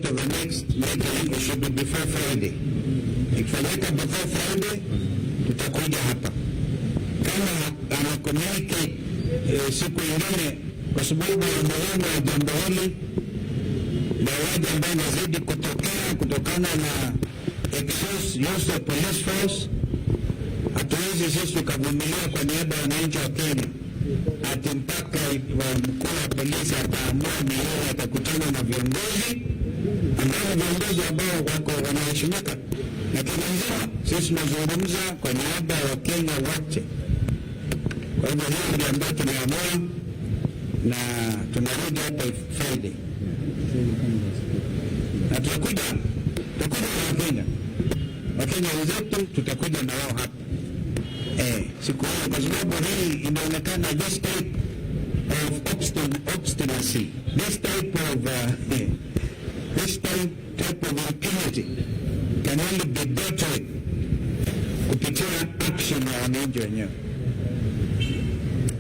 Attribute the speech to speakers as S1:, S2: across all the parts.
S1: to the next meeting, it should be before Friday. Ikifanyika before Friday, tutakuja hapa. Kama anakomeke siku ingine, kwa sababu ya umuhimu wa jambo hili na waja ambao wanazidi kutokea kutokana na excess use of police force, hatuwezi sisi tukavumilia kwa niaba ya wananchi wa Kenya ati mpaka mkuu wa polisi ataamua ni yeye atakutana na viongozi ambao wako wanaheshimika. Lakini sisi tunazungumza kwa niaba ya Wakenya wote. Kwa hivyo hiyo ndio ambayo tumeamua na tunarudi hapa Friday. Na tutakuja na Wakenya wenzetu tutakuja na wao hapa. Siku hiyo kwa sababu hii inaonekana this type of obstinacy, this type of impunity can only be dealt with kupitia action ya wananchi wenyewe.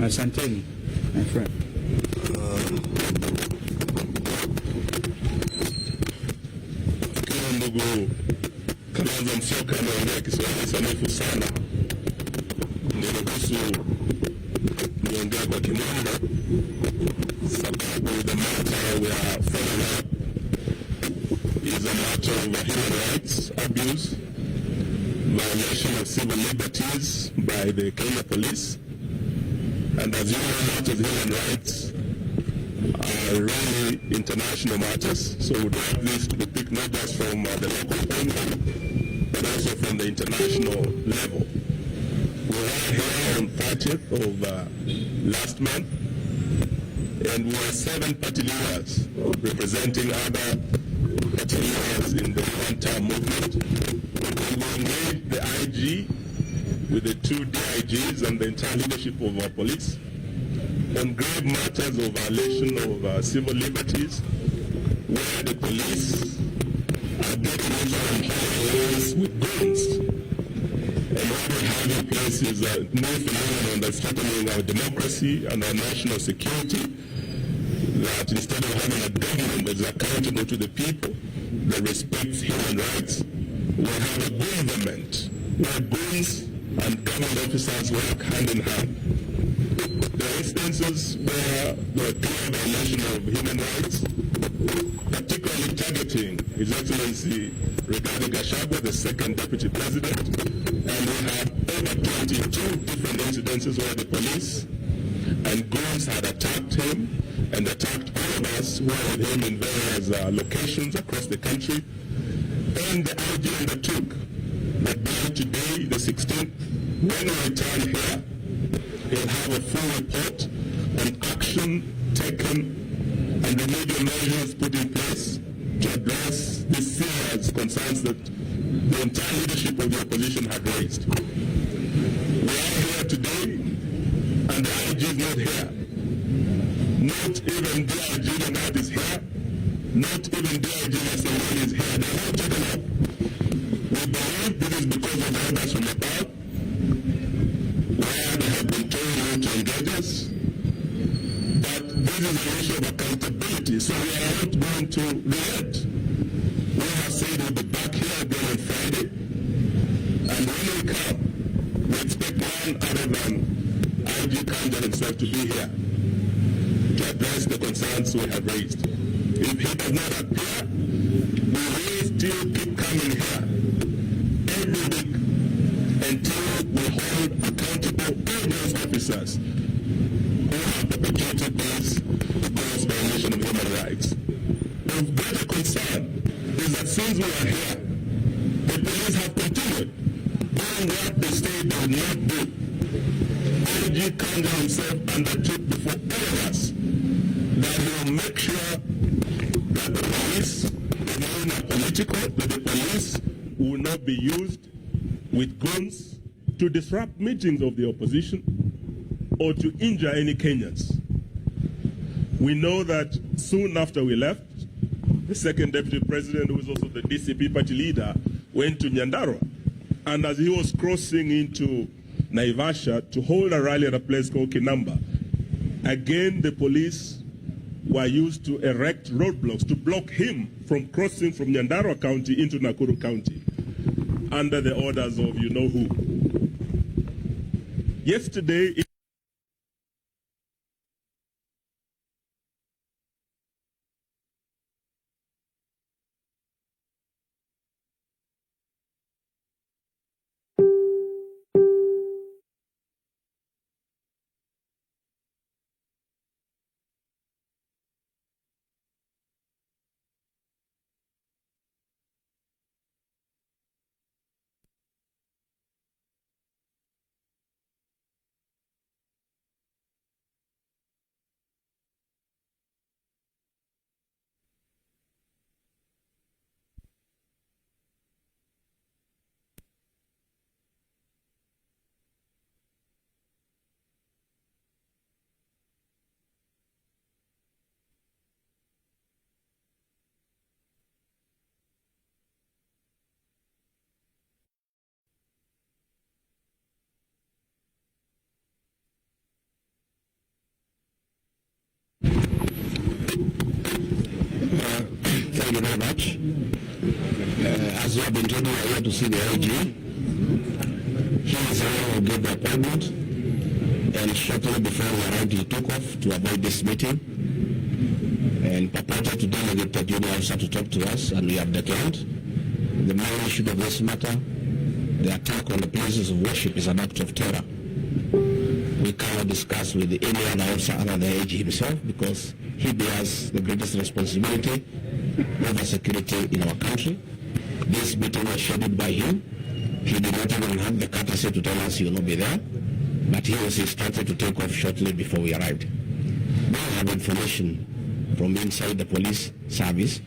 S1: Asanteni, my friend.
S2: Ndugu Kalonzo Musyoka anaongea Kiswahili sanifu sana. Niruhusu niongea kwa Kimombo sababu the matter we are following up is a matter of human rights abuse, violation of civil liberties by the Kenya police, and as you know, matters of human rights are really international matters, so we would like this to be picked not just from the local point, but also from the international level. We were here on 30th of last month, and we were 7 party leaders representing other party leaders in the one-term movement. We engaged the IG with the 2 DIGs and the entire leadership of our police on grave matters of violation of civil liberties, where the police are getting into with guns. And what we have in place is a new phenomenon that's threatening our democracy and our national security, that instead of having a government that's accountable to the people, that respects human rights, we have a government where guns and government officers work hand in hand. There are instances where there are clear violation of human rights, particularly targeting His Excellency Rigathi Gachagua, the second Deputy President, and we have over 22 different incidences where the police and guns had attacked him and attacked all of us who were with him in various locations across the country. And the IG undertook that by today, the 16th, when we return here, we'll have a full report on action taken and remedial measures put in place to address the serious concerns that the entire leadership of the opposition had raised. We are here today, and the IG is not here. Not even DIG Leonard is here. Not even DIG Nassambani is here. They are not taken up. We believe this is because of orders from above, where they have been told not to engage us. But this is an issue of accountability, so we are not going to relent. We have said we'll be back here again on Friday, and when we come, we expect none other than IG Kanja himself to be here to address the concerns we have raised. If he does not appear, we will still keep coming here every week until we hold accountable all those officers who have perpetrated this gross violation of human rights. Of greater concern is that since we are here, the police have continued doing what they say they will not do. IG Kanja himself undertook before all of us that he will make sure that the police is not political, that the police will not be used with guns to disrupt meetings of the opposition or to injure any Kenyans. We know that soon after we left, the second Deputy President, who is also the DCP party leader, went to Nyandarua. And as he was crossing into Naivasha to hold a rally at a place called Kinamba, again the police were used to erect roadblocks to block him from crossing from Nyandarua County into Nakuru County under the orders of you know who. Yesterday,
S1: Thank you very much. As you have been told, we are here to see the IG. He is the one who gave the appointment, and shortly before we arrived, he took off to avoid this meeting and purported to delegate the junior officer to talk to us, and we have declined. The main issue of this matter, the attack on the places of worship, is an act of terror. We cannot discuss with any other officer other than the AG himself, because he bears the greatest responsibility over security in our country. This meeting was scheduled by him. He did not even have the courtesy to tell us he will not be there, but he was instructed to take off shortly before we arrived. We have information from inside the police service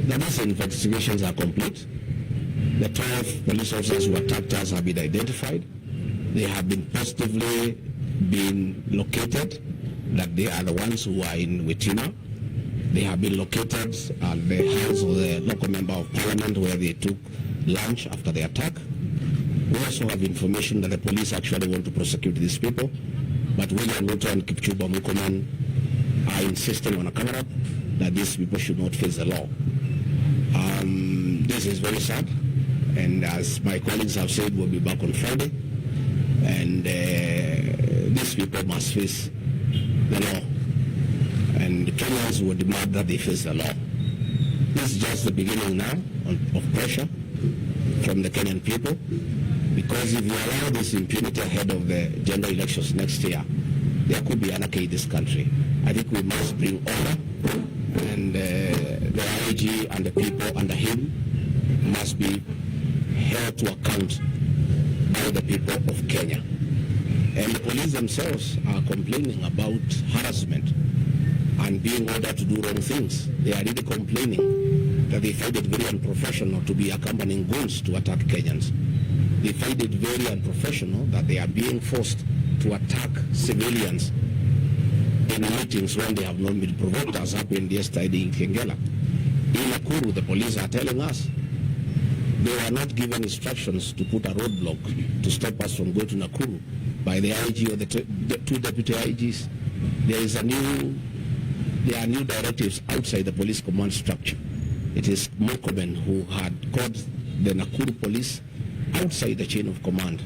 S1: that these investigations are complete. The 12 police officers who attacked us have been identified. They have been positively been located, that they are the ones who are in Witima. They have been located at the house of the local member of parliament where they took lunch after the attack. We also have information that the police actually want to prosecute these people, but William Ruto and Kipchumba Murkomen are insisting on a cover-up that these people should not face the law. This is very sad, and as my colleagues have said, we'll be back on Friday, and these people must face the law, and the Kenyans will demand that they face the law. This is just the beginning now of pressure from the Kenyan people, because if you allow this impunity ahead of the general elections next year, there could be anarchy in this country. I think we must bring order, and the IG and the people under him must be held to account by the people of Kenya. And the police themselves are complaining about harassment and being ordered to do wrong things. They are really complaining that they find it very unprofessional to be accompanying goons to attack Kenyans. They find it very unprofessional that they are being forced to attack civilians in meetings when they have not been provoked, as happened yesterday in Kengela. In Nakuru, the police are telling us they were not given instructions to put a roadblock to stop us from going to Nakuru by the IG or the two deputy IGs. There are new directives outside the police command structure. It is Murkomen who had called the Nakuru police outside the chain of command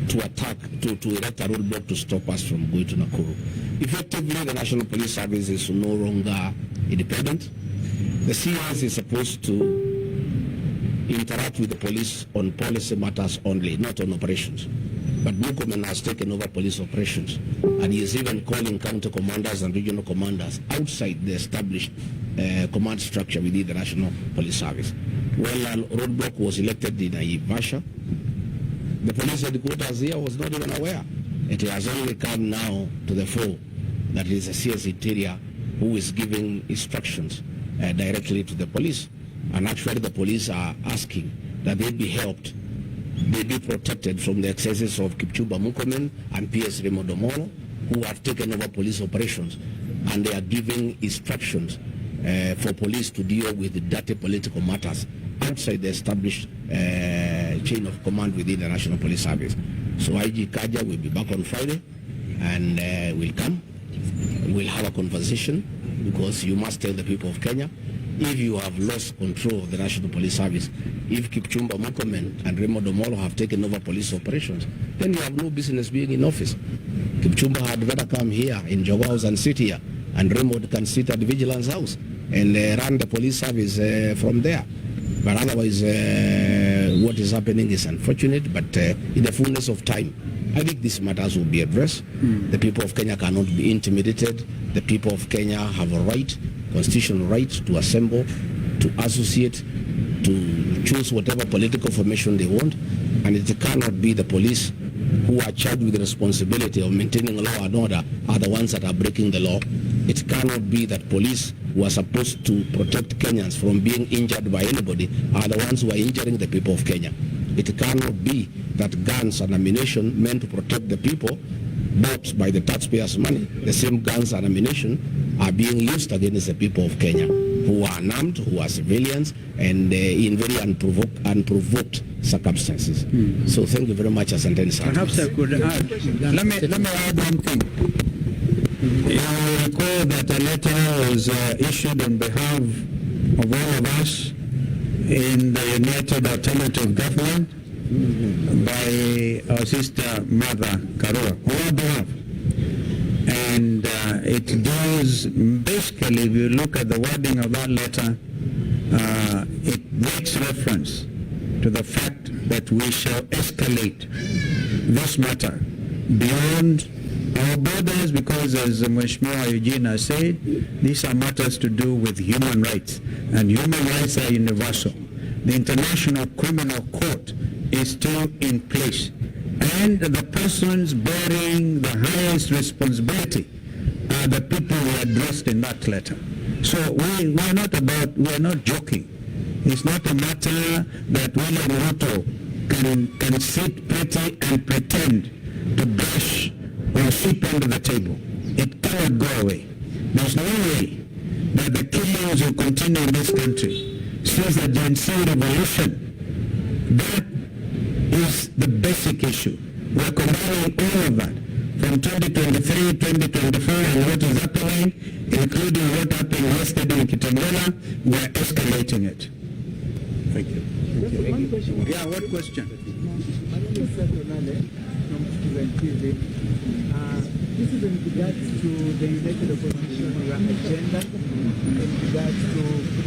S1: to attack, to erect a roadblock to stop us from going to Nakuru. Effectively, the National Police Service is no longer independent. The CS is supposed to interact with the police on policy matters only, not on operations. But Murkomen has taken over police operations, and he is even calling county commanders and regional commanders outside the established command structure within the National Police Service. When a roadblock was elected in Naivasha, the police headquarters here was not even aware. It has only come now to the fore that it is the CS Interior who is giving instructions directly to the police. And actually the police are asking that they be helped, they be protected from the excesses of Kipchumba Murkomen and PS Raymond Omolo, who have taken over police operations, and they are giving instructions for police to deal with the dirty political matters outside the established chain of command within the National Police Service. So IG Kaja will be back on Friday, and we'll come. We'll have a conversation
S3: because you must tell the people of Kenya, if you have lost control of the National Police Service, if Kipchumba Murkomen and Raymond Omolo have taken over police operations, then you have no business being in office. Kipchumba had better come here in Jogoo House and sit here, and Raymond can sit at the Vigilance House and run the police service from there. But otherwise, what is happening is unfortunate, but in the fullness of time, I think these matters will be addressed. The people of Kenya cannot be intimidated. The people of Kenya have a right, constitutional right, to assemble, to associate, to choose whatever political formation they want, and it cannot be the police who are charged with the responsibility of maintaining law and order are the ones that are breaking the law. It cannot be that police who are supposed to protect Kenyans from being injured by anybody are the ones who are injuring the people of Kenya. It cannot be that guns and ammunition meant to protect the people, bought by the taxpayers' money, the same guns and ammunition are being used against the people of Kenya, who are unarmed, who are civilians, and in very unprovoked circumstances. So thank you very much, Asanteni sana.
S1: Perhaps I could add, let me add one thing. You recall that a letter was issued on behalf of all of us in the United Alternative Government by our sister Martha Karua, on our behalf. And it does, basically, if you look at the wording of that letter, it makes reference to the fact that we shall escalate this matter beyond our borders, because as Mheshimiwa Eugene has said, these are matters to do with human rights, and human rights are universal. The International Criminal Court is still in place, and the persons bearing the highest responsibility are the people who are addressed in that letter. So we are not joking. It's not a matter that William Ruto can sit pretty and pretend to brush or sweep under the table. It cannot go away. There's no way that the killings will continue in this country. Since the Gen Z revolution, that is the basic issue. We're combining all of that from 2023, 2024, and what is happening, including what happened yesterday in Kitengela. We're escalating it.
S2: Thank you.
S1: One question. Yeah, what question?
S4: My name is Sergio Nale from Student TV. This is in regards to the United Opposition agenda, in regards to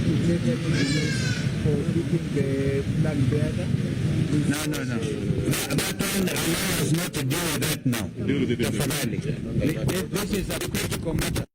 S4: related issues for keeping the flag bearer.
S1: No. That one allows not to deal with that now.
S2: Deal with it.
S1: Tafadhali. This is a critical matter.